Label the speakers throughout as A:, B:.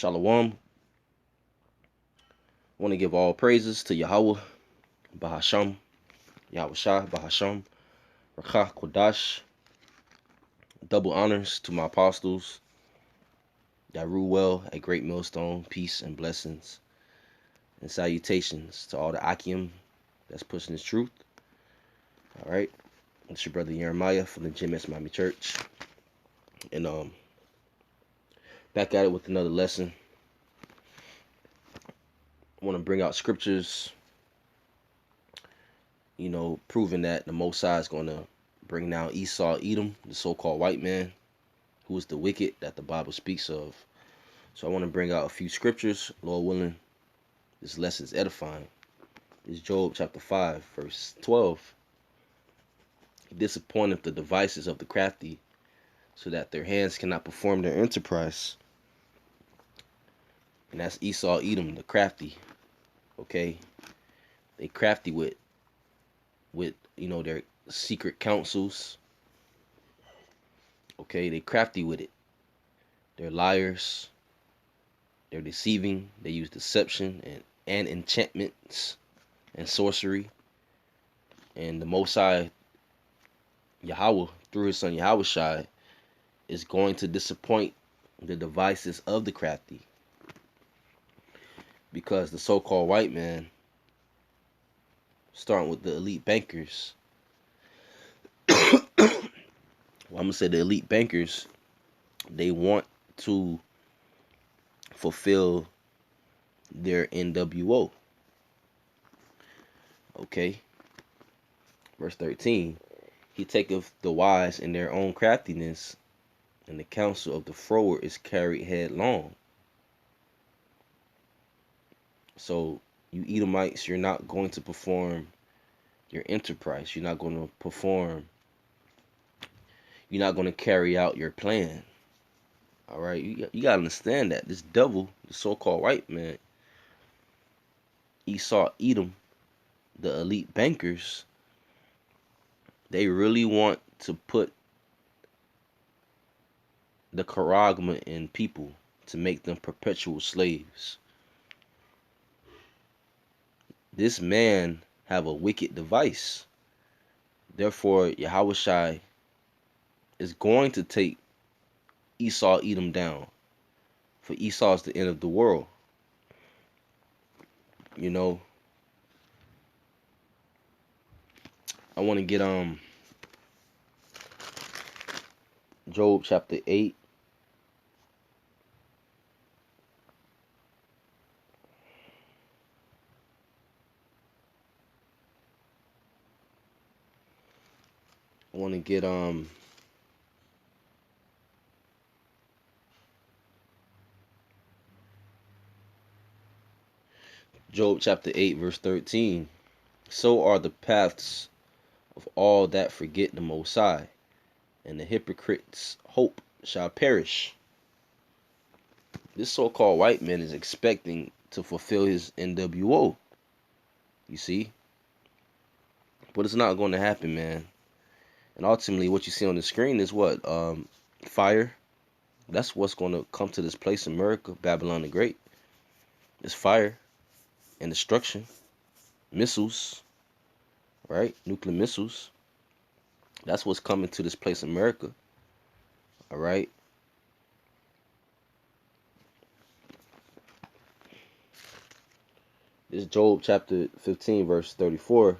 A: Shalom. I want to give all praises to Yahweh, Bahasham, Yahweh Shah, Bahasham, Rakah Kodash. Double honors to my apostles that rule well at Great Millstone. Peace and blessings and salutations to all the Akim that's pushing this truth. All right. It's your brother Jeremiah from the GMS Miami Church. And back at it with another lesson. I want to bring out scriptures, proving that the Most High is going to bring down Esau, Edom, the so-called white man, who is the wicked that the Bible speaks of. So I want to bring out a few scriptures, Lord willing. This lesson is edifying. It's Job chapter 5, verse 12. He disappointeth the devices of the crafty, so that their hands cannot perform their enterprise. And that's Esau, Edom, the crafty. Okay, they crafty with their secret counsels. Okay, they crafty with it. They're liars. They're deceiving. They use deception and enchantments and sorcery. And the Most High, Yahweh, through his son Yahweh Shai, is going to disappoint the devices of the crafty. Because the so-called white man, starting with the elite bankers, I'm going to say the elite bankers, they want to fulfill their NWO. Okay. Verse 13. He taketh the wise in their own craftiness, and the counsel of the froward is carried headlong. So, you Edomites, you're not going to perform your enterprise. You're not going to perform. You're not going to carry out your plan. All right? You got to understand that. This devil, the so-called white man, Esau, Edom, the elite bankers, they really want to put the charagma in people to make them perpetual slaves. This man have a wicked device. Therefore, Yahweh Shai is going to take Esau, Edom down. For Esau is the end of the world. I want to get Job chapter 8. I want to get Job chapter 8 verse 13. So are the paths of all that forget the Most High, and the hypocrite's hope shall perish. This so-called white man is expecting to fulfill his NWO. You see? But it's not going to happen, man. And ultimately, what you see on the screen is what? Fire. That's what's going to come to this place in America, Babylon the Great. It's fire and destruction. Missiles. Right? Nuclear missiles. That's what's coming to this place in America. All right? This is Job chapter 15, verse 34.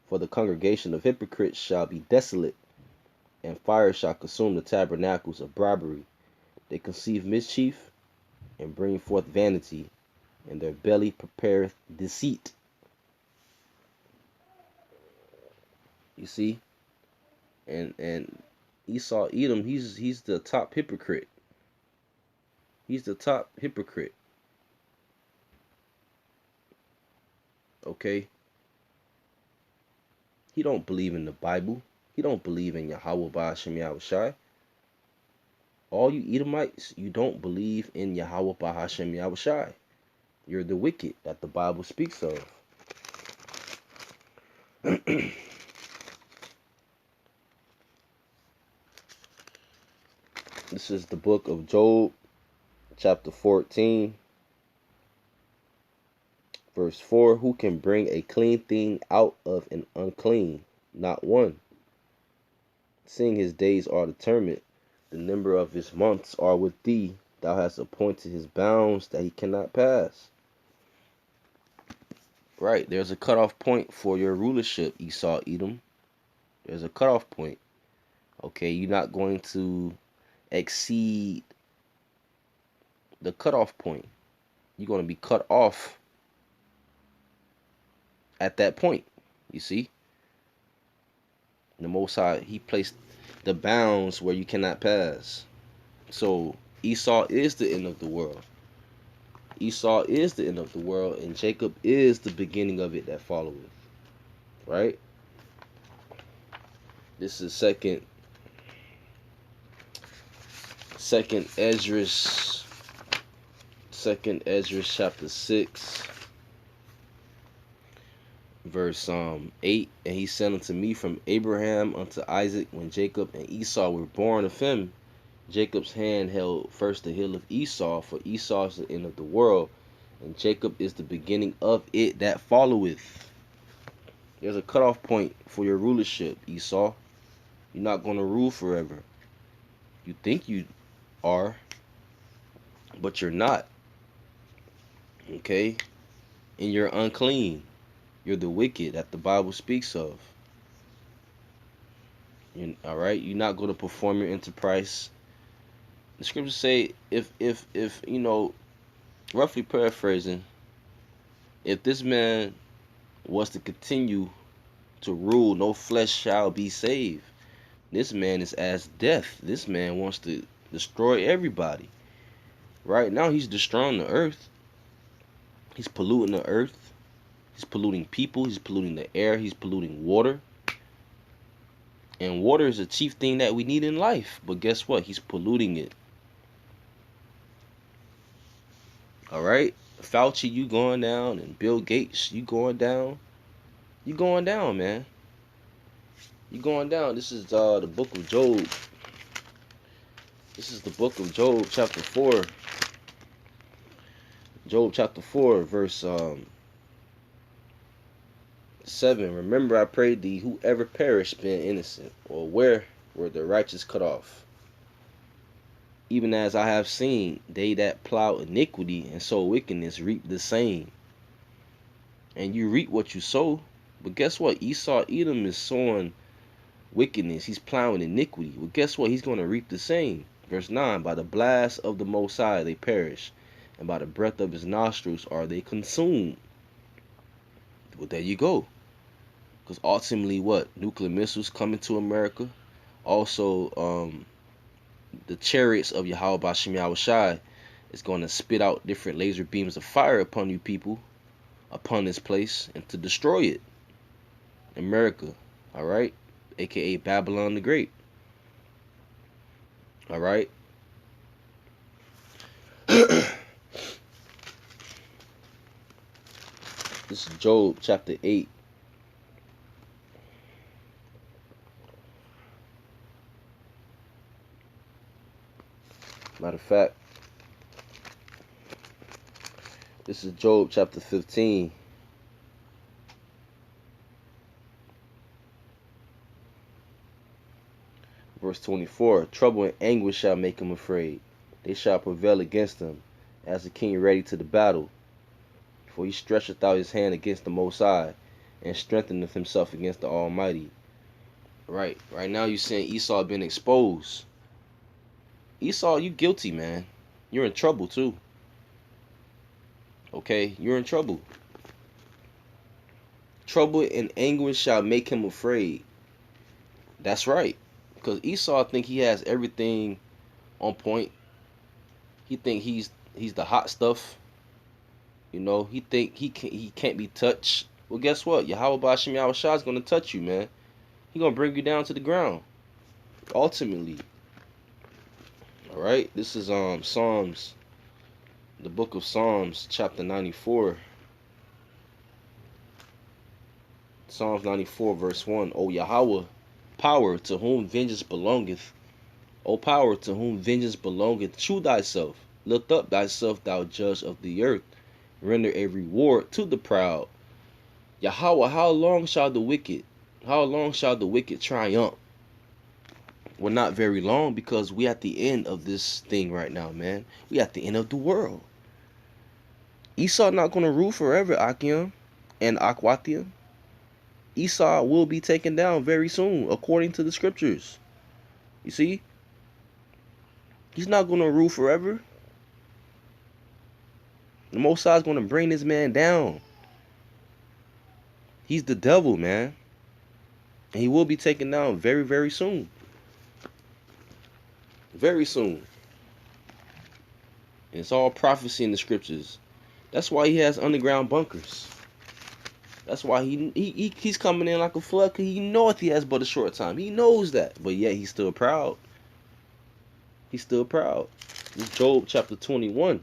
A: For the congregation of hypocrites shall be desolate, and fire shall consume the tabernacles of bribery. They conceive mischief, and bring forth vanity, and their belly prepareth deceit. You see? And Esau, Edom, he's the top hypocrite. He's the top hypocrite. Okay? He don't believe in the Bible. He don't believe in Yahweh Ba'ashem Yahushai. All you Edomites, you don't believe in Yahweh Ba'ashem Yahushai. You're the wicked that the Bible speaks of. This is the book of Job, chapter 14, verse 4. Who can bring a clean thing out of an unclean? Not one. Seeing his days are determined, the number of his months are with thee. Thou hast appointed his bounds that he cannot pass. Right, there's a cutoff point for your rulership, Esau, Edom. There's a cutoff point. Okay, you're not going to exceed the cutoff point. You're going to be cut off at that point. You see? The Most High, he placed the bounds where you cannot pass. So Esau is the end of the world. Esau is the end of the world, and Jacob is the beginning of it that followeth. Right? This is second Esdras chapter 6, verse 8. And he said unto me, from Abraham unto Isaac, when Jacob and Esau were born of him, Jacob's hand held first the heel of Esau, for Esau is the end of the world, and Jacob is the beginning of it that followeth. There's a cutoff point for your rulership, Esau. You're not going to rule forever. You think you are, but you're not. Okay? And you're unclean. You're the wicked that the Bible speaks of. Alright? You're not going to perform your enterprise. The scriptures say, if you know, roughly paraphrasing, if this man was to continue to rule, no flesh shall be saved. This man is as death. This man wants to destroy everybody. Right now, he's destroying the earth. He's polluting the earth. He's polluting people. He's polluting the air. He's polluting water. And water is a chief thing that we need in life. But guess what? He's polluting it. All right? Fauci, you going down. And Bill Gates, you going down. You going down, man. You going down. This is the book of Job. This is the book of Job, chapter 4. Job chapter 4, verse 7. Remember, I prayed thee, whoever perished being innocent, or where were the righteous cut off? Even as I have seen, they that plow iniquity and sow wickedness reap the same. And you reap what you sow. But guess what? Esau, Edom is sowing wickedness. He's plowing iniquity. Well, guess what? He's going to reap the same. Verse 9, by the blast of the Most High they perish, and by the breath of his nostrils are they consumed. Well, there you go. Because ultimately, what? Nuclear missiles coming to America. Also, the chariots of Yahweh Bashim Yahushai is going to spit out different laser beams of fire upon you people, upon this place, and to destroy it. America, all right? AKA Babylon the Great. All right? This is Job chapter 8. Matter of fact, this is Job chapter 15. Verse 24, trouble and anguish shall make him afraid. They shall prevail against him, as the king ready to the battle. For he stretcheth out his hand against the Most High, and strengtheneth himself against the Almighty. Right now you're saying Esau been exposed. Esau, you guilty, man. You're in trouble too. Okay, you're in trouble. Trouble and anguish shall make him afraid. That's right. Because Esau think he has everything on point. He think he's the hot stuff. You know, he think he can't be touched. Well, guess what? Yahweh Bashim Yahushua is gonna touch you, man. He gonna bring you down to the ground. Ultimately. Alright? This is Psalms, the book of Psalms, chapter 94. Psalms 94, verse 1. O Yahweh, power to whom vengeance belongeth. O power to whom vengeance belongeth, shew thyself. Lift up thyself, thou judge of the earth. Render a reward to the proud. Yahweh, how long shall the wicked triumph? Well, not very long, because we at the end of this thing right now, man. We at the end of the world. Esau not going to rule forever, Akim and Akwatium. Esau will be taken down very soon, according to the scriptures. You see? He's not going to rule forever. The Most High is going to bring this man down. He's the devil, man. And he will be taken down very, very soon. Very soon. And it's all prophecy in the scriptures. That's why he has underground bunkers. That's why he's coming in like a flood, because he knows he has but a short time. He knows that. But yet he's still proud. He's still proud. This is Job chapter 21.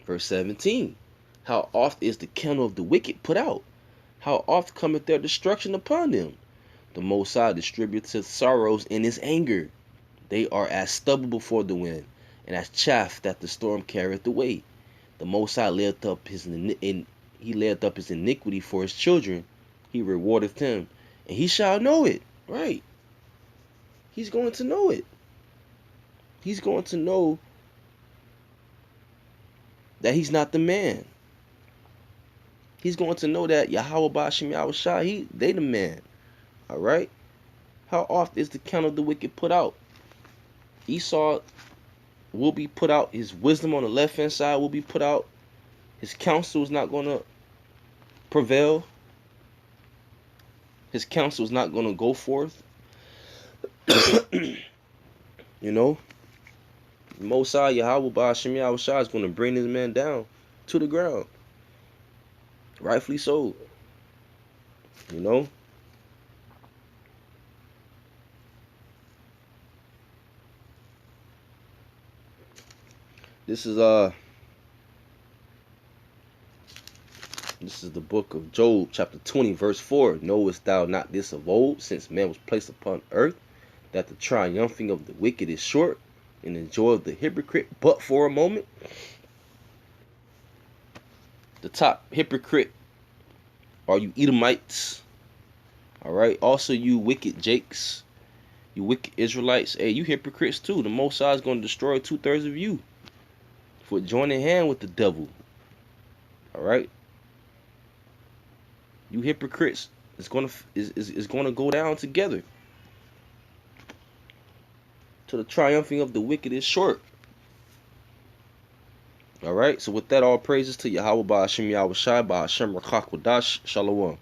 A: Verse 17. How oft is the candle of the wicked put out? How oft cometh their destruction upon them? The Most High distributeth sorrows in his anger. They are as stubble before the wind, and as chaff that the storm carrieth away. The Most High layeth up his iniquity for his children. He rewardeth him, and he shall know it. Right. He's going to know it. He's going to know that he's not the man. He's going to know that Yahweh Ba'ashem Yahushua, they the man. Alright? How oft is the count of the wicked put out? Esau will be put out. His wisdom on the left hand side will be put out. His counsel is not going to prevail. His counsel is not going to go forth. You know? Mosai Yahweh Ba'ashem Yahushua is going to bring this man down to the ground. Rightfully so. You know? This is the book of Job, chapter 20, verse 4. Knowest thou not this of old, since man was placed upon earth, that the triumphing of the wicked is short, and the joy of the hypocrite but for a moment? The top hypocrite are you Edomites. Alright, also you wicked Jakes, you wicked Israelites. Hey, you hypocrites too. The Most High is going to destroy 2/3 of you for joining hand with the devil. Alright, you hypocrites is going to go down together. To the triumphing of the wicked is short. Alright, so with that, all praises to Yahweh Ba'ashem Yahushua Ba'ashem Rakak Wadash. Shalom.